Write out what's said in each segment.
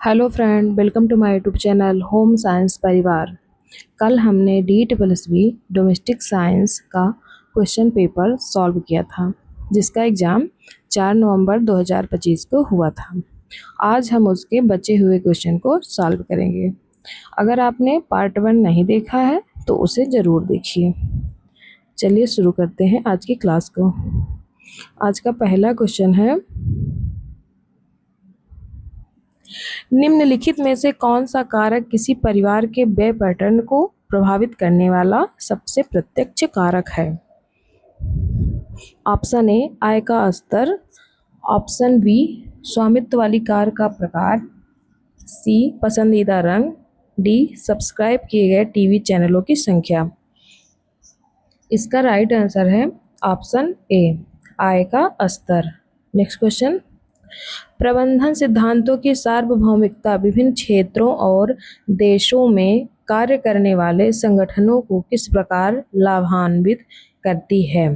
Hello friend, welcome to my YouTube channel home science परिवार। कल हमने DSSB डोमेस्टिक साइंस का क्वेश्चन पेपर सॉल्व किया था, जिसका एग्ज़ाम 4 नवंबर 2025 को हुआ था। आज हम उसके बचे हुए क्वेश्चन को सॉल्व करेंगे। अगर आपने पार्ट 1 नहीं देखा है तो उसे ज़रूर देखिए। चलिए शुरू करते हैं आज की क्लास को। आज का पहला क्वेश्चन है, निम्नलिखित में से कौन सा कारक किसी परिवार के व्यय पैटर्न को प्रभावित करने वाला सबसे प्रत्यक्ष कारक है? ऑप्शन ए आय का स्तर, ऑप्शन बी स्वामित्व वाली कार का प्रकार, सी पसंदीदा रंग, डी सब्सक्राइब किए गए टीवी चैनलों की संख्या। इसका राइट आंसर है ऑप्शन ए आय का स्तर। नेक्स्ट क्वेश्चन, प्रबंधन सिद्धांतों की सार्वभौमिकता विभिन्न क्षेत्रों और देशों में कार्य करने वाले संगठनों को किस प्रकार लाभान्वित करती है?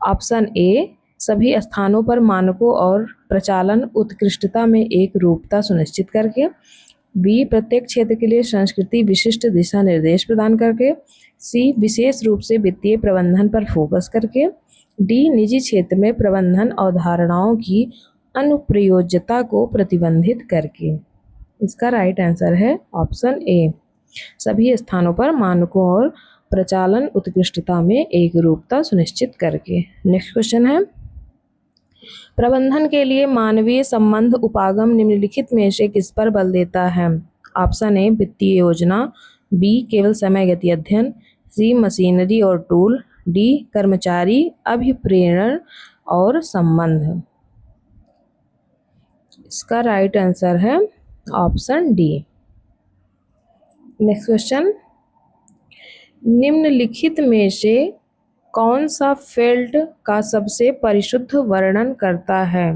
ऑप्शन ए सभी स्थानों पर मानकों और प्रचालन उत्कृष्टता में एक रूपता सुनिश्चित करके, बी प्रत्येक क्षेत्र के लिए संस्कृति विशिष्ट दिशा निर्देश प्रदान करके, सी विशेष रूप से वित्तीय प्रबंधन पर फोकस करके, डी निजी क्षेत्र में प्रबंधन अवधारणाओं की अनुप्रयोज्यता को प्रतिबंधित करके। इसका राइट आंसर है ऑप्शन ए सभी स्थानों पर मानकों और प्रचालन उत्कृष्टता में एक रूपता सुनिश्चित करके। नेक्स्ट क्वेश्चन है, प्रबंधन के लिए मानवीय संबंध उपागम निम्नलिखित में से किस पर बल देता है? ऑप्शन ए वित्तीय योजना, बी केवल समय गति अध्ययन, सी मशीनरी और टूल, डी कर्मचारी अभिप्रेरण और संबंध। इसका राइट आंसर है ऑप्शन डी। नेक्स्ट क्वेश्चन, निम्नलिखित में से कौन सा फेल्ट का सबसे परिशुद्ध वर्णन करता है?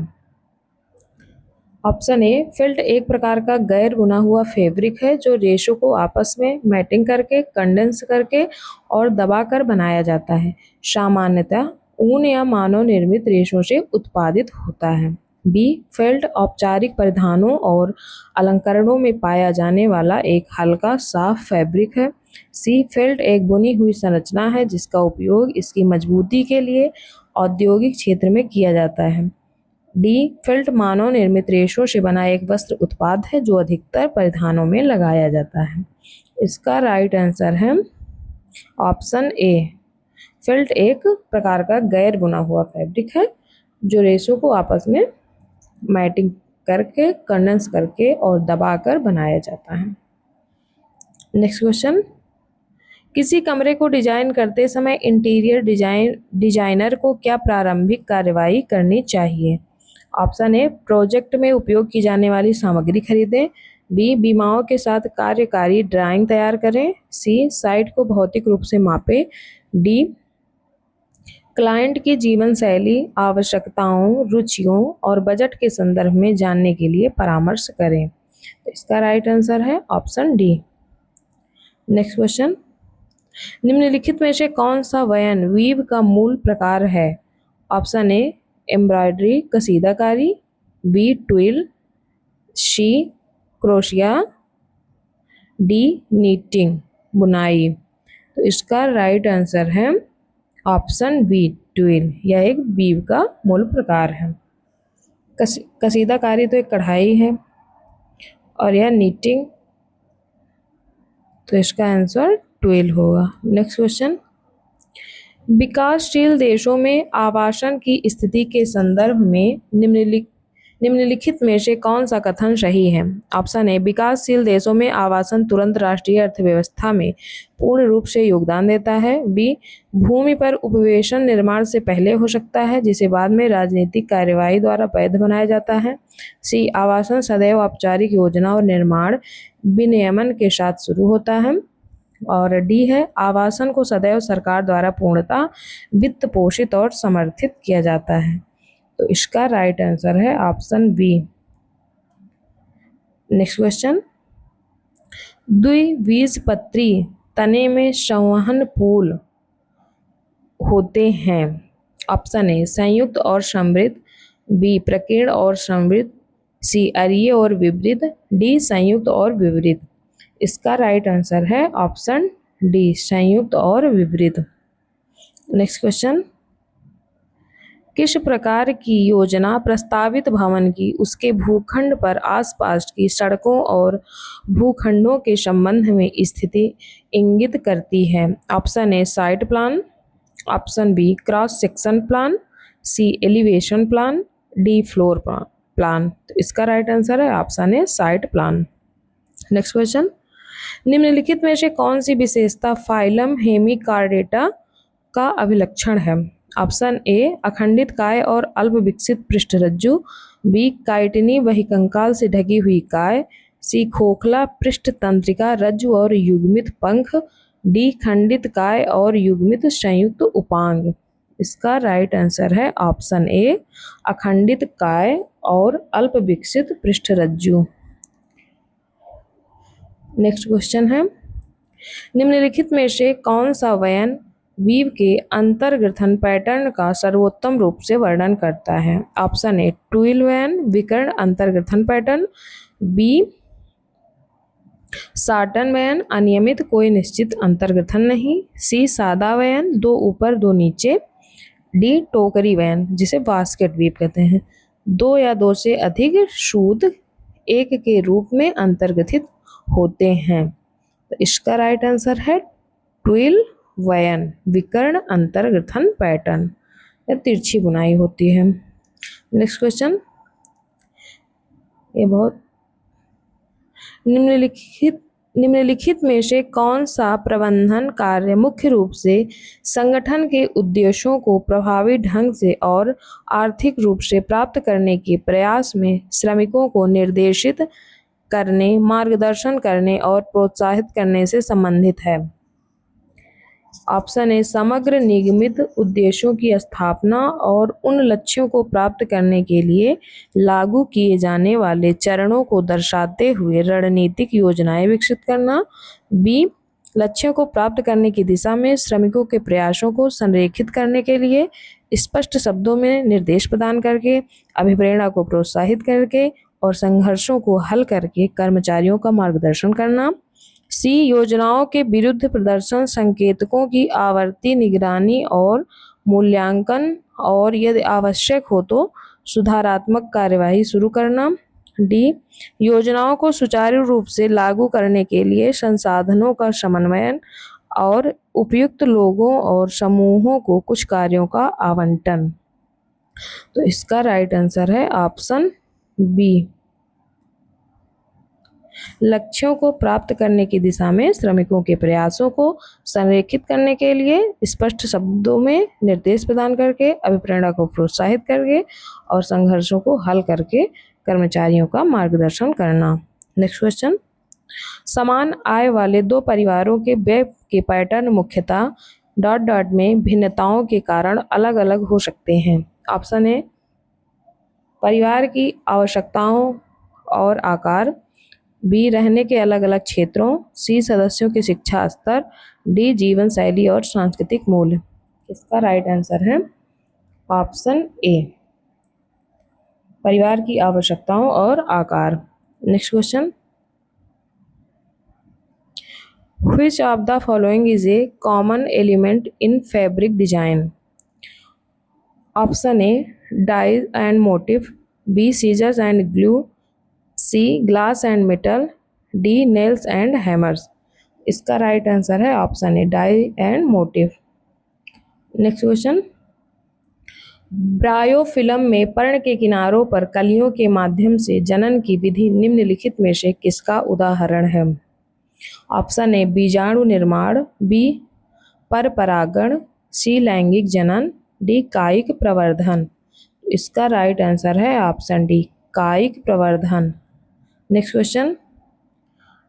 ऑप्शन ए फेल्ट एक प्रकार का गैर बुना हुआ फैब्रिक है जो रेशों को आपस में मैटिंग करके, कंडेंस करके और दबाकर बनाया जाता है। सामान्यतः ऊन या मानव निर्मित रेशों से उत्पादित होता है। बी फेल्ट औपचारिक परिधानों और अलंकरणों में पाया जाने वाला एक हल्का साफ फैब्रिक है। सी फेल्ट एक बुनी हुई संरचना है जिसका उपयोग इसकी मजबूती के लिए औद्योगिक क्षेत्र में किया जाता है। डी फेल्ट मानव निर्मित रेशों से बना एक वस्त्र उत्पाद है जो अधिकतर परिधानों में लगाया जाता है। इसका राइट आंसर है ऑप्शन ए फेल्ट एक प्रकार का गैर बुना हुआ फैब्रिक है जो रेशों को आपस में मैटिंग करके, कंडेंस करके और दबाकर बनाया जाता है। नेक्स्ट क्वेश्चन, किसी कमरे को डिजाइन करते समय इंटीरियर डिजाइनर को क्या प्रारंभिक कार्रवाई करनी चाहिए? ऑप्शन ए प्रोजेक्ट में उपयोग की जाने वाली सामग्री खरीदें, बी बीमाओं के साथ कार्यकारी ड्राइंग तैयार करें, सी साइट को भौतिक रूप से मापें, डी क्लाइंट की जीवन शैली, आवश्यकताओं, रुचियों और बजट के संदर्भ में जानने के लिए परामर्श करें। तो इसका राइट आंसर है ऑप्शन डी। नेक्स्ट क्वेश्चन, निम्नलिखित में से कौन सा वयन वीव का मूल प्रकार है? ऑप्शन ए एम्ब्रॉयडरी कसीदाकारी, बी ट्विल, सी क्रोशिया, डी नीटिंग बुनाई। तो इसका राइट आंसर है ऑप्शन बी ट्विल। यह एक वीव का मूल प्रकार है। कसीदाकारी तो एक कढ़ाई है और यह नीटिंग, तो इसका आंसर ट्विल होगा। नेक्स्ट क्वेश्चन, विकासशील देशों में आवासन की स्थिति के संदर्भ में निम्नलिखित में से कौन सा कथन सही है? ऑप्शन ए विकासशील देशों में आवासन तुरंत राष्ट्रीय अर्थव्यवस्था में पूर्ण रूप से योगदान देता है, बी भूमि पर उपवेशन निर्माण से पहले हो सकता है जिसे बाद में राजनीतिक कार्यवाही द्वारा वैध बनाया जाता है, सी आवासन सदैव औपचारिक योजना और निर्माण विनियमन के साथ शुरू होता है, और डी है आवासन को सदैव सरकार द्वारा पूर्णतः वित्त पोषित और समर्थित किया जाता है। तो इसका राइट आंसर है ऑप्शन बी। नेक्स्ट क्वेश्चन, द्विबीजपत्री तने में संवहन फूल होते हैं। ऑप्शन ए संयुक्त और समृद्ध, बी प्रकीर्ण और समृद्ध, सी अरीय और विपरीत, डी संयुक्त और विपरीत। इसका राइट आंसर है ऑप्शन डी संयुक्त और विपरीत। नेक्स्ट क्वेश्चन, किस प्रकार की योजना प्रस्तावित भवन की उसके भूखंड पर आसपास की सड़कों और भूखंडों के संबंध में स्थिति इंगित करती है? Option A site plan, option B cross section plan, C elevation plan, D floor plan. तो इसका राइट आंसर है option A site plan. Next question, निम्नलिखित में से कौन सी विशेषता फाइलम हेमिकार्डेटा का अभिलक्षण है? ऑप्शन ए अखंडित काय और अल्प विकसित पृष्ठरज्जु, बी काइटिनी वहिकंकाल से ढकी हुई काय, सी खोखला पृष्ठ तंत्रिका रज्जु और युग्मित पंख, डी खंडित काय और युग्मित संयुक्त उपांग। इसका राइट आंसर है ऑप्शन ए अखंडित काय और अल्प विकसित पृष्ठरज्जु। नेक्स्ट क्वेश्चन है, निम्नलिखित में से कौन सा वयन वीव के अंतर्ग्रथन पैटर्न का सर्वोत्तम रूप से वर्णन करता है? ऑप्शन ए ट्विल वयन विकर्ण अंतर्ग्रथन पैटर्न, बी साटन वयन अनियमित कोई निश्चित अंतर्ग्रथन नहीं, सी सादा वयन दो ऊपर दो नीचे, डी टोकरी वयन जिसे बास्केट वीव कहते हैं दो या दो से अधिक सूत एक के रूप में अंतर्ग्रथित होते हैं। तो इसका राइट आंसर है ट्विल वयन विकर्ण अंतर्ग्रथन पैटर्न या तिरछी बुनाई होती है। नेक्स्ट क्वेश्चन, ये बहुत निम्नलिखित में से कौन सा प्रबंधन कार्य मुख्य रूप से संगठन के उद्देश्यों को प्रभावी ढंग से और आर्थिक रूप से प्राप्त करने के प्रयास में श्रमिकों को निर्देशित करने, मार्गदर्शन करने और प्रोत्साहित करने से संबंधित है? ऑप्शन ए समग्र निगमित उद्देश्यों की स्थापना और उन लक्ष्यों को प्राप्त करने के लिए लागू किए जाने वाले चरणों को दर्शाते हुए रणनीतिक योजनाएं विकसित करना, बी लक्ष्यों को प्राप्त करने की दिशा में श्रमिकों के प्रयासों को संरेखित करने के लिए स्पष्ट शब्दों में निर्देश प्रदान करके, अभिप्रेरणा को प्रोत्साहित करके और संघर्षों को हल करके कर्मचारियों का मार्गदर्शन करना, सी योजनाओं के विरुद्ध प्रदर्शन संकेतकों की आवर्ती निगरानी और मूल्यांकन और यदि आवश्यक हो तो सुधारात्मक कार्यवाही शुरू करना, डी योजनाओं को सुचारू रूप से लागू करने के लिए संसाधनों का समन्वयन और उपयुक्त लोगों और समूहों को कुछ कार्यों का आवंटन। तो इसका राइट आंसर है ऑप्शन बी लक्ष्यों को प्राप्त करने की दिशा में श्रमिकों के प्रयासों को संरेखित करने के लिए स्पष्ट शब्दों में निर्देश प्रदान करके, अभिप्रेरणा को प्रोत्साहित करके और संघर्षों को हल करके कर्मचारियों का मार्गदर्शन करना। नेक्स्ट क्वेश्चन, समान आय वाले दो परिवारों के व्यय के पैटर्न मुख्यतः डॉट डॉट में भिन्नताओं के कारण अलग अलग हो सकते हैं। ऑप्शन ए परिवार की आवश्यकताओं और आकार, बी रहने के अलग अलग क्षेत्रों, सी सदस्यों के शिक्षा स्तर, डी जीवन शैली और सांस्कृतिक मूल्य। इसका राइट आंसर है ऑप्शन ए परिवार की आवश्यकताओं और आकार। Next question, which of the following is a common element in fabric design? Option A dye and motif, B scissors and glue, C glass and metal, D nails and hammers. इसका right answer है option A dye and motif. Next question, Bryophyllum में पर्ण के किनारों पर कलियों के माध्यम से जनन की विधि निम्नलिखित में से किसका उदाहरण है? ऑप्शन ए बीजाणु निर्माण, बी परपरागण, सी लैंगिक जनन, डी कायिक प्रवर्धन। इसका राइट आंसर है ऑप्शन डी कायिक प्रवर्धन। नेक्स्ट क्वेश्चन,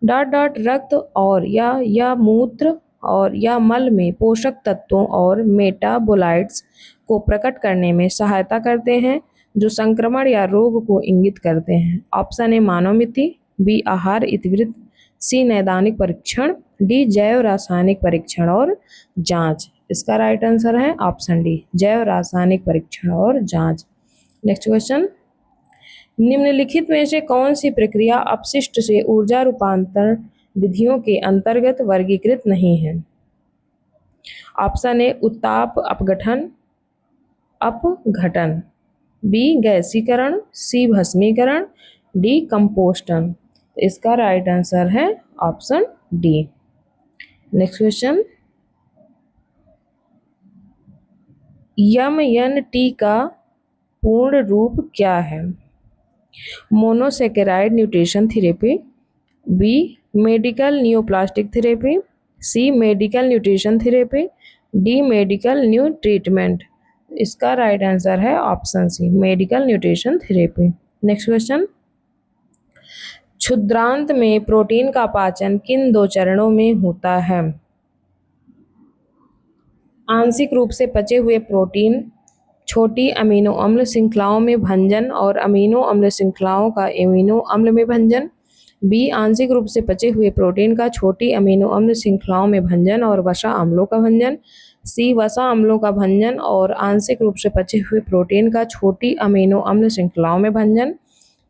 डॉट डॉट रक्त और या मूत्र और या मल में पोषक तत्वों और मेटाबोलाइट्स को प्रकट करने में सहायता करते हैं जो संक्रमण या रोग को इंगित करते हैं। ऑप्शन ए मानव मिति, बी आहार इतिवृत्त, सी नैदानिक परीक्षण, डी जैव रासायनिक परीक्षण और जांच। इसका राइट आंसर है ऑप्शन डी जैव रासायनिक परीक्षण और जांच। नेक्स्ट क्वेश्चन, निम्नलिखित में से कौन सी प्रक्रिया अपशिष्ट से ऊर्जा रूपांतरण विधियों के अंतर्गत वर्गीकृत नहीं है? ऑप्शन ए उत्ताप अपघटन, अपघटन, बी गैसीकरण, सी भस्मीकरण, डी कंपोस्टन। इसका राइट आंसर है option D. Next question, MNT का पूर्ण रूप क्या है? Monosaccharide nutrition therapy, B medical neoplastic therapy, C medical nutrition therapy, D medical new treatment. इसका राइट आंसर है option C medical nutrition therapy. Next question, क्षुद्रांत में प्रोटीन का पाचन किन दो चरणों में होता है? आंशिक रूप से पचे हुए प्रोटीन, छोटी अमीनो अम्ल श्रृंखलाओं में भंजन और अमीनो अम्ल श्रृंखलाओं का एमिनो अम्ल में भंजन, बी आंशिक रूप से पचे हुए प्रोटीन का छोटी अमीनो अम्ल श्रृंखलाओं में भंजन और वसा अम्लों का भंजन, सी वसा अम्लों का भंजन और आंशिक रूप से पचे हुए प्रोटीन का छोटी अमीनो अम्ल श्रृंखलाओं में भंजन,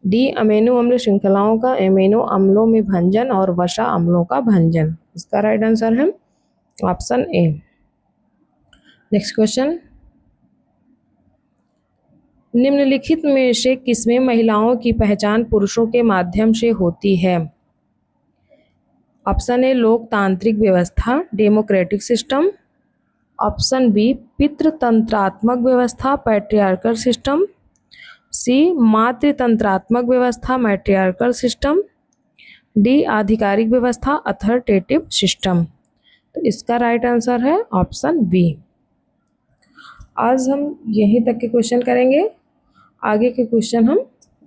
डी अमीनो अम्ल श्रृंखलाओं का एमिनो अम्लों में भंजन और वसा अम्लों का भंजन। इसका राइट आंसर है ऑप्शन ए। नेक्स्ट क्वेश्चन, निम्नलिखित में से किसमें महिलाओं की पहचान पुरुषों के माध्यम से होती है? ऑप्शन ए लोकतांत्रिक व्यवस्था डेमोक्रेटिक सिस्टम, ऑप्शन बी पितृतंत्रात्मक व्यवस्था पैट्रियार्कल सिस्टम, सी मातृतंत्रात्मक व्यवस्था मैट्रियार्कल सिस्टम, डी आधिकारिक व्यवस्था अथॉरिटेटिव सिस्टम। तो इसका राइट आंसर है ऑप्शन बी। आज हम यहीं तक के क्वेश्चन करेंगे, आगे के क्वेश्चन हम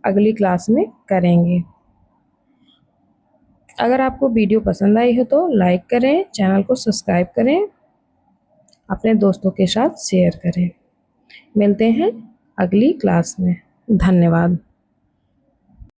अगली क्लास में करेंगे। अगर आपको वीडियो पसंद आई हो तो लाइक करें, चैनल को सब्सक्राइब करें, अपने दोस्तों के साथ शेयर करें। मिलते हैं अगली क्लास में। धन्यवाद।